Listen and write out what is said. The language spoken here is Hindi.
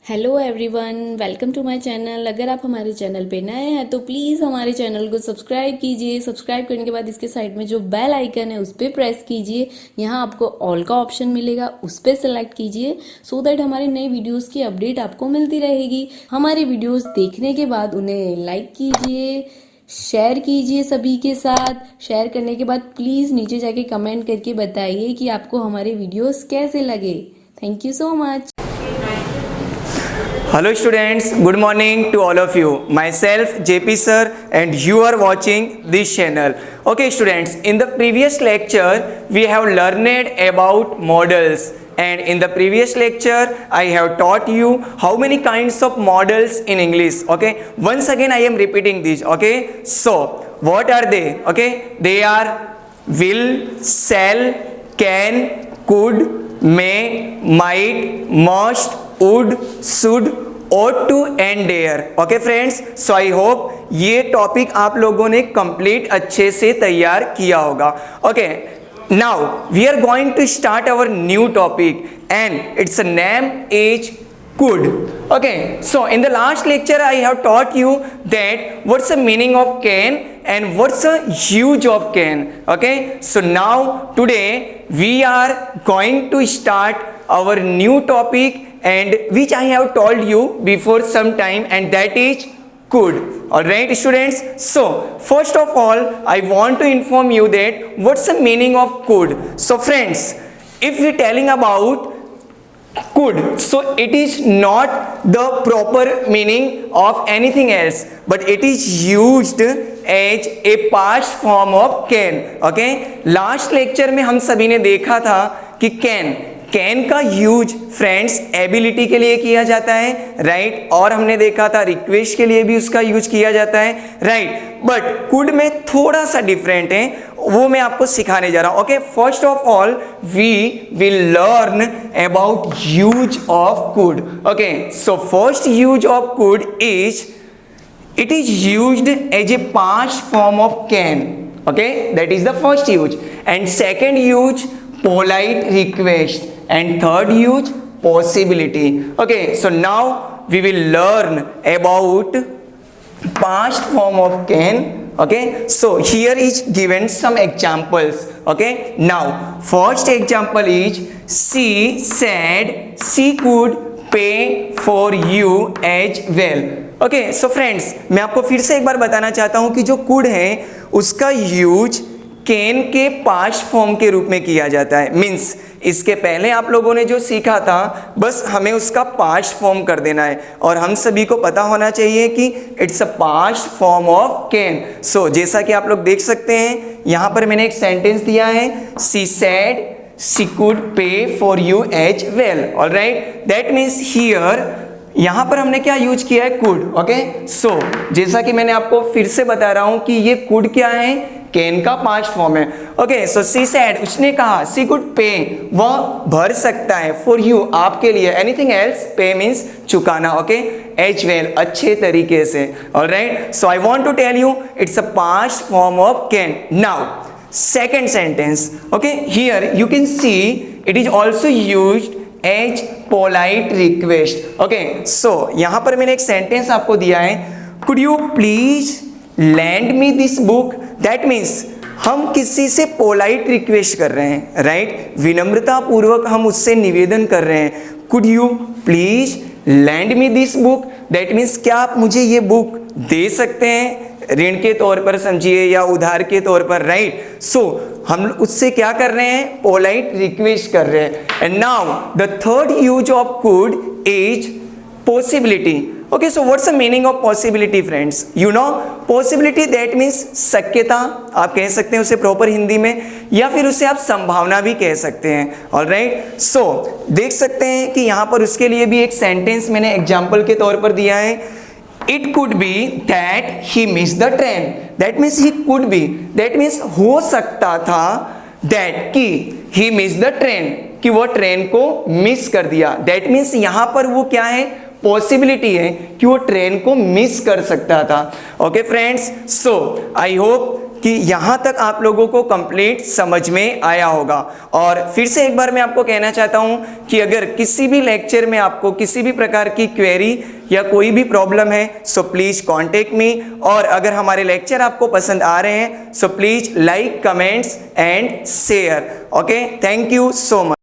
Hello everyone, welcome to my channel. अगर आप हमारे चैनल पे नए हैं तो प्लीज़ हमारे चैनल को सब्सक्राइब कीजिए। सब्सक्राइब करने के बाद इसके साइड में जो बेल आइकन है उस पर प्रेस कीजिए। यहाँ आपको ऑल का ऑप्शन मिलेगा, उस पर सेलेक्ट कीजिए सो दैट हमारे नए वीडियोस की अपडेट आपको मिलती रहेगी। हमारे वीडियोस देखने के बाद उन्हें लाइक कीजिए, शेयर कीजिए सभी के साथ। शेयर करने के बाद प्लीज़ नीचे जाके कमेंट करके बताइए कि आपको हमारे वीडियोस कैसे लगे। Thank you so much. Hello students, good morning to all of you. Myself JP sir and you are watching this channel. Okay students, in the previous lecture we have learned about models, and in the previous lecture I have taught you how many kinds of models in English. Okay, once again I am repeating this. Okay, so what are they? Okay, they are will, shall, can, could, may, might, must, would, should, ought to and dare. Okay friends, so I hope ये टॉपिक आप लोगों ने कंप्लीट अच्छे से तैयार किया होगा. Okay, now we are going to start our new topic and its name is could. Okay, so in the last lecture I have taught you that what's the meaning of can and what's the use of can. Okay, so now today we are going to start our new topic and which I have told you before some time, and that is could. Alright students, so first of all I want to inform you that what's the meaning of could. So friends, if we telling about could, so it is not the proper meaning of anything else, but it is used as a past form of can. Okay, last lecture में हम सभी ने देखा था कि कैन का यूज फ्रेंड्स एबिलिटी के लिए किया जाता है, राइट, और हमने देखा था रिक्वेस्ट के लिए भी उसका यूज किया जाता है, राइट, बट कुड में थोड़ा सा डिफरेंट है, वो मैं आपको सिखाने जा रहा हूं. Okay, first of all we will learn about use of could. Okay, so first use of could is it is used as a past form of can. Okay, that is the first use, and second use polite request, and third use possibility. Okay, so now we will learn about past form of can. Okay, so here is given some examples. Okay, now first example is she said she could pay for you as well. Okay, so friends मैं आपको फिर से एक बार बताना चाहता हूं कि जो कुड है उसका यूज कैन के पास्ट फॉर्म के रूप में किया जाता है. मीन्स इसके पहले आप लोगों ने जो सीखा था बस हमें उसका पास्ट फॉर्म कर देना है, और हम सभी को पता होना चाहिए कि it's a past form of can. So जैसा कि आप लोग देख सकते हैं यहाँ पर मैंने एक सेंटेंस दिया है, she said she could pay for you as well. Alright, that means here यहां पर हमने क्या यूज किया है, कुड. ओके, सो जैसा कि मैंने आपको फिर से बता रहा हूं कि ये कुड क्या है, कैन का पास्ट फॉर्म है. ओके, सो शी सेड उसने कहा, शी कुड पे वह भर सकता है, फॉर यू आपके लिए, एनीथिंग एल्स पे मीन्स चुकाना. ओके, एज वेल अच्छे तरीके से. Alright, so I want to tell you it's a past form of can. Now second sentence. Okay, here you can see it is also used as polite request. Okay, so यहां पर मैंने एक सेंटेंस आपको दिया है, could you please lend me this book. That means हम किसी से पोलाइट रिक्वेस्ट कर रहे हैं, राइट, विनम्रता पूर्वक हम उससे निवेदन कर रहे हैं, could you please lend me this book. That means क्या आप मुझे ये बुक दे सकते हैं, ऋण के तौर पर समझिए या उधार के तौर पर, राइट. सो हम उससे क्या कर रहे हैं, पोलाइट रिक्वेस्ट कर रहे हैं. And now the third use of could is possibility. Okay, so what's the meaning of possibility friends? You know possibility that means शक्यता, आप कह सकते हैं उसे प्रॉपर हिंदी में, या फिर उसे आप संभावना भी कह सकते हैं. ऑलराइट, सो देख सकते हैं कि यहाँ पर उसके लिए भी एक सेंटेंस मैंने एग्जाम्पल के तौर पर दिया है, It could be that he missed the train. That means he could be. That means हो सकता था that कि he missed the train, कि वो ट्रेन को मिस कर दिया. That means यहाँ पर वो क्या है, पॉसिबिलिटी है कि वो ट्रेन को मिस कर सकता था. Okay friends, so I hope कि यहाँ तक आप लोगों को कंप्लीट समझ में आया होगा। और फिर से एक बार मैं आपको कहना चाहता हूँ कि अगर किसी भी लेक्चर में आपको किसी भी प्रकार की क्वेरी या कोई भी प्रॉब्लम है सो प्लीज़ कॉन्टेक्ट मी। और अगर हमारे लेक्चर आपको पसंद आ रहे हैं so please like, comments and share. Okay, thank you so much.